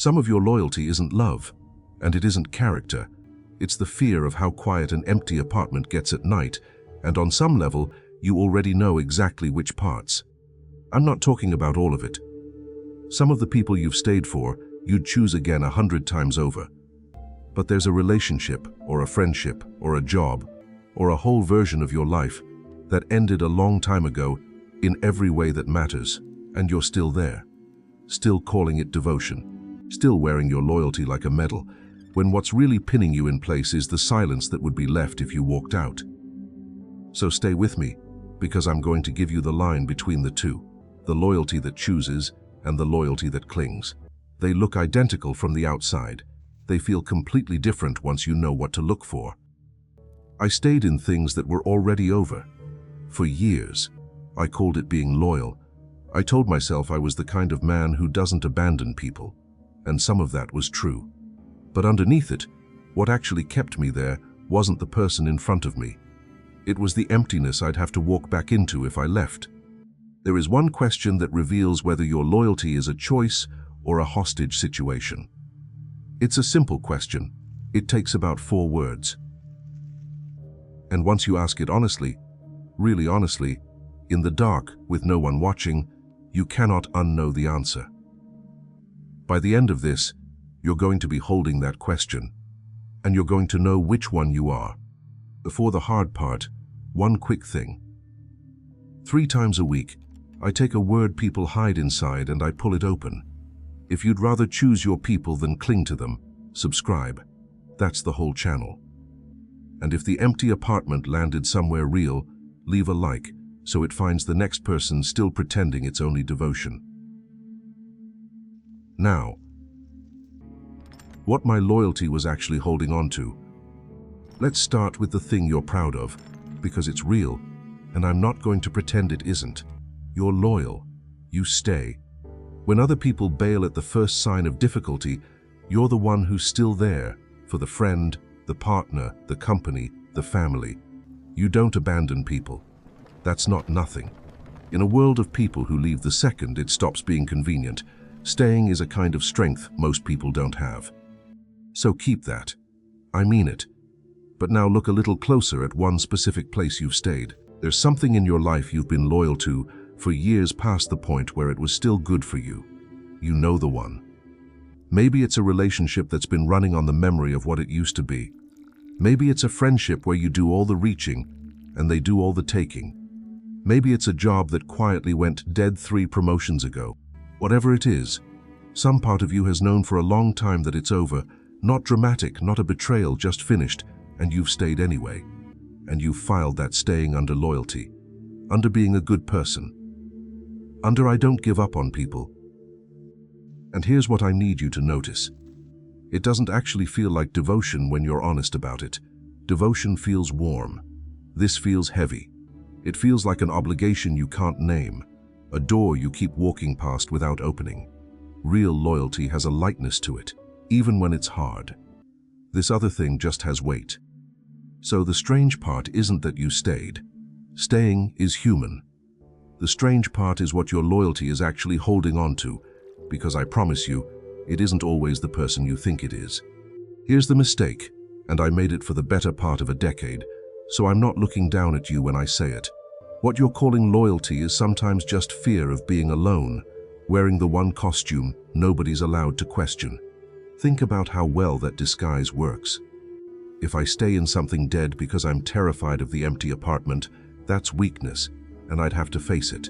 Some of your loyalty isn't love, and it isn't character. It's the fear of how quiet an empty apartment gets at night, and on some level, you already know exactly which parts. I'm not talking about all of it. Some of the people you've stayed for, you'd choose again 100 times over. But there's a relationship, or a friendship, or a job, or a whole version of your life that ended a long time ago in every way that matters, and you're still there. Still calling it devotion. Still wearing your loyalty like a medal, when what's really pinning you in place is the silence that would be left if you walked out. So stay with me, because I'm going to give you the line between the two. The loyalty that chooses and the loyalty that clings. They look identical from the outside. They feel completely different once you know what to look for. I stayed in things that were already over. For years, I called it being loyal. I told myself I was the kind of man who doesn't abandon people, and some of that was true. But underneath it, what actually kept me there wasn't the person in front of me. It was the emptiness I'd have to walk back into if I left. There is one question that reveals whether your loyalty is a choice or a hostage situation. It's a simple question. It takes about 4 words. And once you ask it honestly, really honestly, in the dark with no one watching, you cannot unknow the answer. By the end of this, you're going to be holding that question, and you're going to know which one you are. Before the hard part, one quick thing. 3 times a week, I take a word people hide inside and I pull it open. If you'd rather choose your people than cling to them, subscribe. That's the whole channel. And if the empty apartment landed somewhere real, leave a like so it finds the next person still pretending it's only devotion. Now, what my loyalty was actually holding on to. Let's start with the thing you're proud of, because it's real, and I'm not going to pretend it isn't. You're loyal. You stay. When other people bail at the first sign of difficulty, you're the one who's still there for the friend, the partner, the company, the family. You don't abandon people. That's not nothing. In a world of people who leave the second it stops being convenient, staying is a kind of strength most people don't have. So keep that. I mean it. But now look a little closer at one specific place you've stayed. There's something in your life you've been loyal to for years past the point where it was still good for you. You know the one. Maybe it's a relationship that's been running on the memory of what it used to be. Maybe it's a friendship where you do all the reaching and they do all the taking. Maybe it's a job that quietly went dead 3 promotions ago. Whatever it is, some part of you has known for a long time that it's over. Not dramatic, not a betrayal, just finished, and you've stayed anyway. And you've filed that staying under loyalty, under being a good person, under I don't give up on people. And here's what I need you to notice. It doesn't actually feel like devotion when you're honest about it. Devotion feels warm. This feels heavy. It feels like an obligation you can't name, a door you keep walking past without opening. Real loyalty has a lightness to it, even when it's hard. This other thing just has weight. So the strange part isn't that you stayed. Staying is human. The strange part is what your loyalty is actually holding on to, because I promise you, it isn't always the person you think it is. Here's the mistake, and I made it for the better part of a decade, so I'm not looking down at you when I say it. What you're calling loyalty is sometimes just fear of being alone, wearing the one costume nobody's allowed to question. Think about how well that disguise works. If I stay in something dead because I'm terrified of the empty apartment, that's weakness, and I'd have to face it.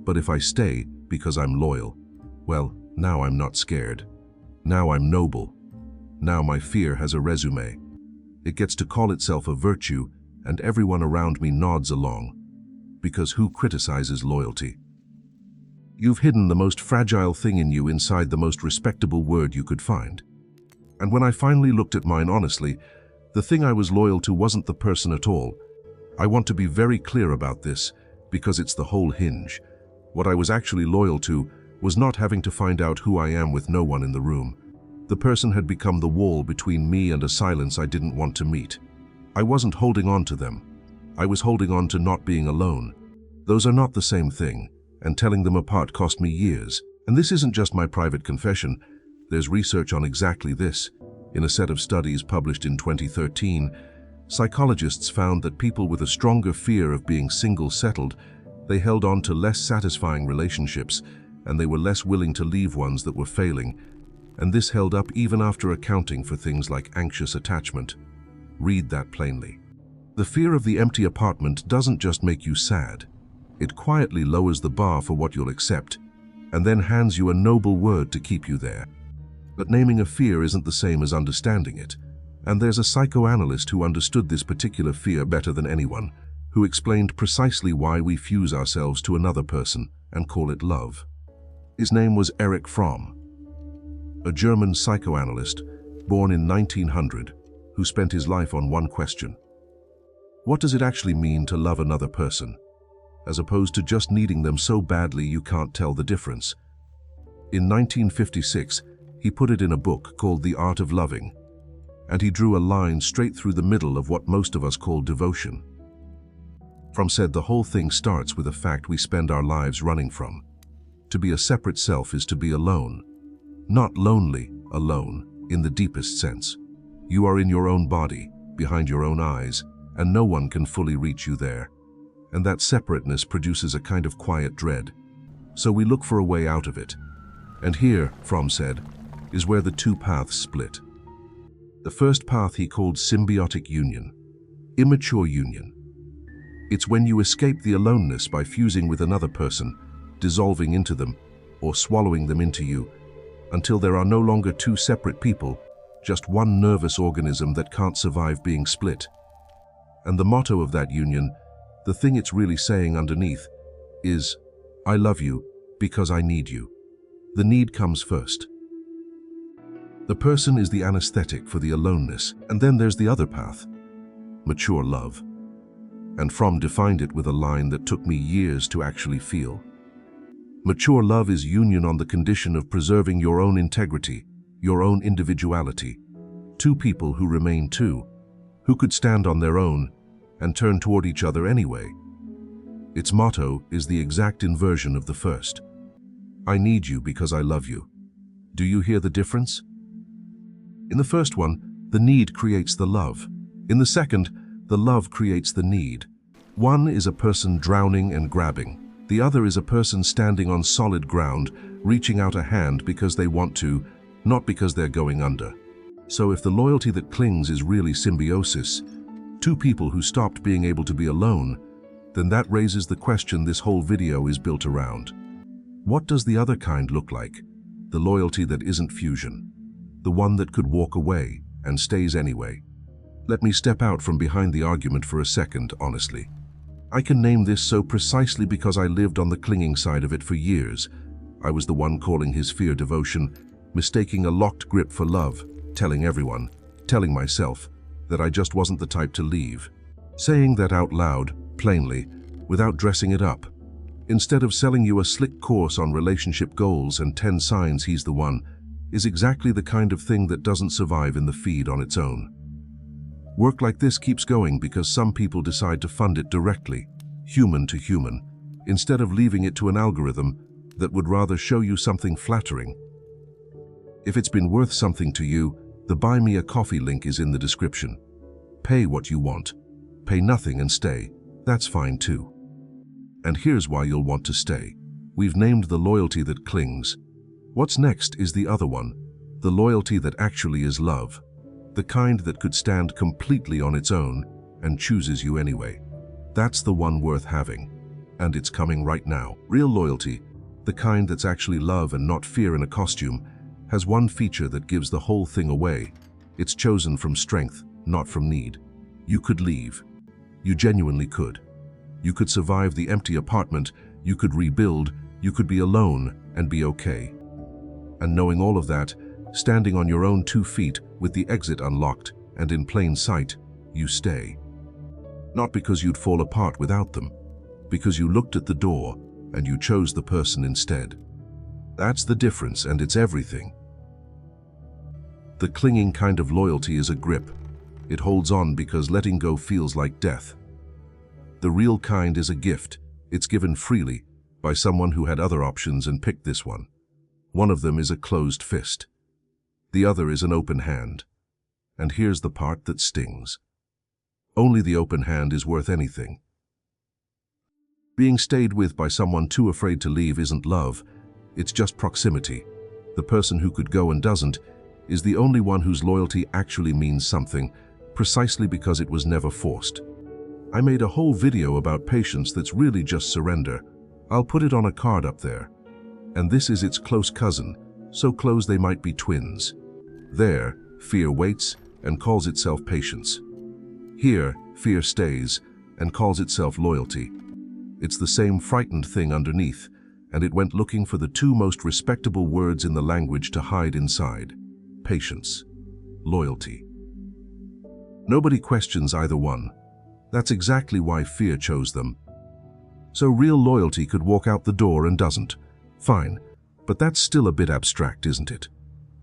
But if I stay because I'm loyal, well, now I'm not scared. Now I'm noble. Now my fear has a resume. It gets to call itself a virtue, and everyone around me nods along. Because who criticizes loyalty? You've hidden the most fragile thing in you inside the most respectable word you could find. And when I finally looked at mine honestly, the thing I was loyal to wasn't the person at all. I want to be very clear about this, because it's the whole hinge. What I was actually loyal to was not having to find out who I am with no one in the room. The person had become the wall between me and a silence I didn't want to meet. I wasn't holding on to them. I was holding on to not being alone. Those are not the same thing, and telling them apart cost me years. And this isn't just my private confession. There's research on exactly this. In a set of studies published in 2013, psychologists found that people with a stronger fear of being single settled, they held on to less satisfying relationships, and they were less willing to leave ones that were failing. And this held up even after accounting for things like anxious attachment. Read that plainly. The fear of the empty apartment doesn't just make you sad. It quietly lowers the bar for what you'll accept, and then hands you a noble word to keep you there. But naming a fear isn't the same as understanding it. And there's a psychoanalyst who understood this particular fear better than anyone, who explained precisely why we fuse ourselves to another person and call it love. His name was Erich Fromm, a German psychoanalyst born in 1900, who spent his life on one question. What does it actually mean to love another person, as opposed to just needing them so badly you can't tell the difference? In 1956, he put it in a book called The Art of Loving, and he drew a line straight through the middle of what most of us call devotion. Fromm said the whole thing starts with a fact we spend our lives running from. To be a separate self is to be alone. Not lonely, alone, in the deepest sense. You are in your own body, behind your own eyes, and no one can fully reach you there. And that separateness produces a kind of quiet dread. So we look for a way out of it. And here, Fromm said, is where the two paths split. The first path he called symbiotic union, immature union. It's when you escape the aloneness by fusing with another person, dissolving into them, or swallowing them into you, until there are no longer two separate people, just one nervous organism that can't survive being split. And the motto of that union, the thing it's really saying underneath, is, I love you because I need you. The need comes first. The person is the anesthetic for the aloneness, and then there's the other path, mature love. And Fromm defined it with a line that took me years to actually feel. Mature love is union on the condition of preserving your own integrity, your own individuality. Two people who remain two, who could stand on their own and turn toward each other anyway. Its motto is the exact inversion of the first. I need you because I love you. Do you hear the difference? In the first one, the need creates the love. In the second, the love creates the need. One is a person drowning and grabbing. The other is a person standing on solid ground, reaching out a hand because they want to, not because they're going under. So if the loyalty that clings is really symbiosis, two people who stopped being able to be alone, then that raises the question this whole video is built around. What does the other kind look like? The loyalty that isn't fusion. The one that could walk away and stays anyway. Let me step out from behind the argument for a second, honestly. I can name this so precisely because I lived on the clinging side of it for years. I was the one calling his fear devotion, mistaking a locked grip for love, telling everyone, telling myself, that I just wasn't the type to leave. Saying that out loud, plainly, without dressing it up. Instead of selling you a slick course on relationship goals and 10 signs he's the one, is exactly the kind of thing that doesn't survive in the feed on its own. Work like this keeps going because some people decide to fund it directly, human to human, instead of leaving it to an algorithm that would rather show you something flattering. If it's been worth something to you, the Buy Me a Coffee link is in the description. Pay what you want. Pay nothing and stay. That's fine too. And here's why you'll want to stay. We've named the loyalty that clings. What's next is the other one, the loyalty that actually is love. The kind that could stand completely on its own and chooses you anyway. That's the one worth having. And it's coming right now. Real loyalty, the kind that's actually love and not fear in a costume, has one feature that gives the whole thing away. It's chosen from strength, not from need. You could leave. You genuinely could. You could survive the empty apartment, you could rebuild, you could be alone and be okay. And knowing all of that, standing on your own 2 feet with the exit unlocked and in plain sight, you stay. Not because you'd fall apart without them, because you looked at the door and you chose the person instead. That's the difference, and it's everything. The clinging kind of loyalty is a grip. It holds on because letting go feels like death. The real kind is a gift. It's given freely by someone who had other options and picked this one. One of them is a closed fist. The other is an open hand. And here's the part that stings. Only the open hand is worth anything. Being stayed with by someone too afraid to leave isn't love, it's just proximity. The person who could go and doesn't is the only one whose loyalty actually means something, precisely because it was never forced. I made a whole video about patience that's really just surrender. I'll put it on a card up there. And this is its close cousin, so close they might be twins. There, fear waits and calls itself patience. Here, fear stays and calls itself loyalty. It's the same frightened thing underneath, and it went looking for the two most respectable words in the language to hide inside. Patience. Loyalty. Nobody questions either one. That's exactly why fear chose them. So real loyalty could walk out the door and doesn't. Fine, but that's still a bit abstract, isn't it?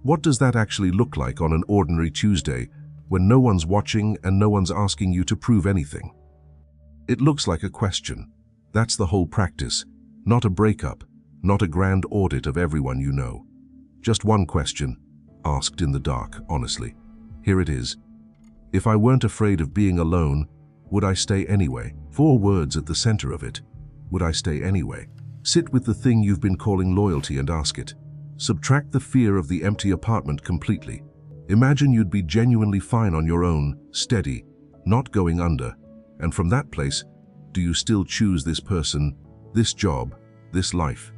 What does that actually look like on an ordinary Tuesday when no one's watching and no one's asking you to prove anything? It looks like a question. That's the whole practice. Not a breakup, not a grand audit of everyone you know. Just one question, asked in the dark, honestly. Here it is. If I weren't afraid of being alone, would I stay anyway? 4 words at the center of it. Would I stay anyway? Sit with the thing you've been calling loyalty and ask it. Subtract the fear of the empty apartment completely. Imagine you'd be genuinely fine on your own, steady, not going under. And from that place, do you still choose this person, this job, this life?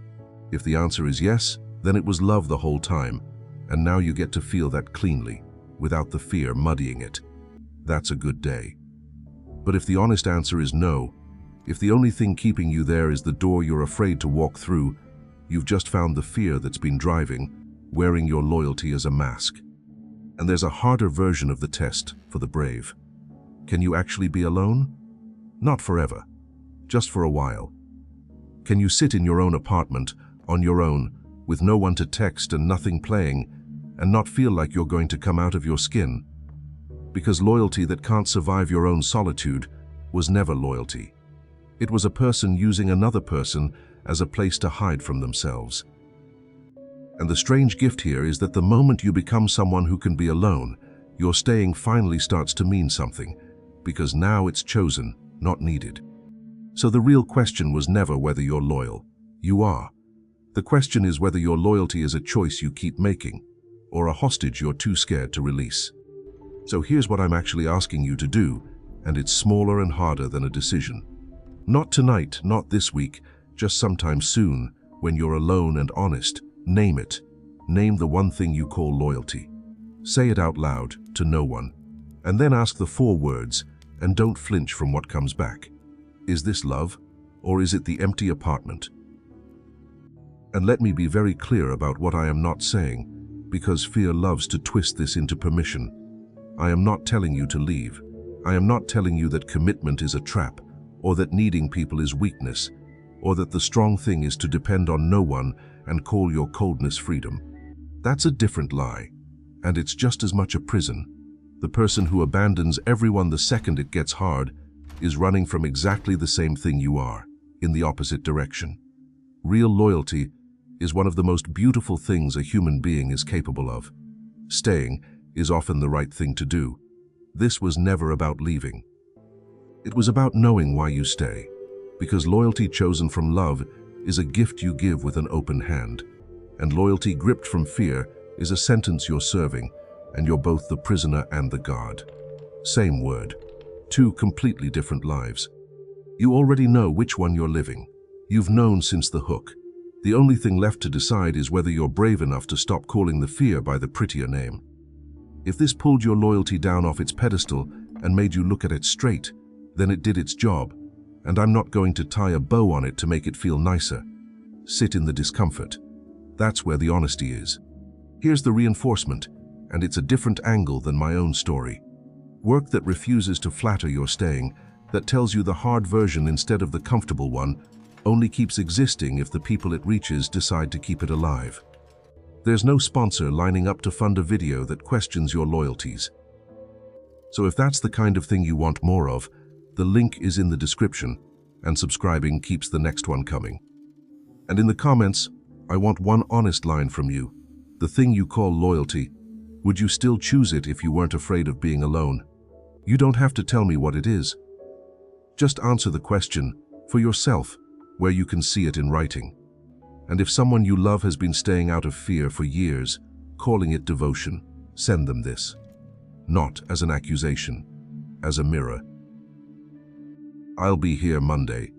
If the answer is yes, then it was love the whole time, and now you get to feel that cleanly, without the fear muddying it. That's a good day. But if the honest answer is no, if the only thing keeping you there is the door you're afraid to walk through, you've just found the fear that's been driving, wearing your loyalty as a mask. And there's a harder version of the test for the brave. Can you actually be alone? Not forever, just for a while. Can you sit in your own apartment, on your own, with no one to text and nothing playing, and not feel like you're going to come out of your skin? Because loyalty that can't survive your own solitude was never loyalty. It was a person using another person as a place to hide from themselves. And the strange gift here is that the moment you become someone who can be alone, your staying finally starts to mean something, because now it's chosen, not needed. So the real question was never whether you're loyal. You are. The question is whether your loyalty is a choice you keep making, or a hostage you're too scared to release. So here's what I'm actually asking you to do, and it's smaller and harder than a decision. Not tonight, not this week, just sometime soon, when you're alone and honest. Name it. Name the one thing you call loyalty. Say it out loud, to no one. And then ask the 4 words, and don't flinch from what comes back. Is this love, or is it the empty apartment? And let me be very clear about what I am not saying, because fear loves to twist this into permission. I am not telling you to leave. I am not telling you that commitment is a trap, or that needing people is weakness, or that the strong thing is to depend on no one and call your coldness freedom. That's a different lie, and it's just as much a prison. The person who abandons everyone the second it gets hard is running from exactly the same thing you are, in the opposite direction. Real loyalty is one of the most beautiful things a human being is capable of. Staying is often the right thing to do. This was never about leaving. It was about knowing why you stay, because loyalty chosen from love is a gift you give with an open hand, and loyalty gripped from fear is a sentence you're serving, and you're both the prisoner and the guard. Same word, 2 completely different lives. You already know which one you're living. You've known since the hook. The only thing left to decide is whether you're brave enough to stop calling the fear by the prettier name. If this pulled your loyalty down off its pedestal and made you look at it straight, then it did its job, and I'm not going to tie a bow on it to make it feel nicer. Sit in the discomfort. That's where the honesty is. Here's the reinforcement, and it's a different angle than my own story. Work that refuses to flatter your staying, that tells you the hard version instead of the comfortable one, only keeps existing if the people it reaches decide to keep it alive. There's no sponsor lining up to fund a video that questions your loyalties. So if that's the kind of thing you want more of, the link is in the description, and subscribing keeps the next one coming. And in the comments, I want one honest line from you. The thing you call loyalty, Would you still choose it if you weren't afraid of being alone? You don't have to tell me what it is. Just answer the question for yourself, where you can see it in writing. And if someone you love has been staying out of fear for years, calling it devotion, send them this. Not as an accusation, as a mirror. I'll be here Monday.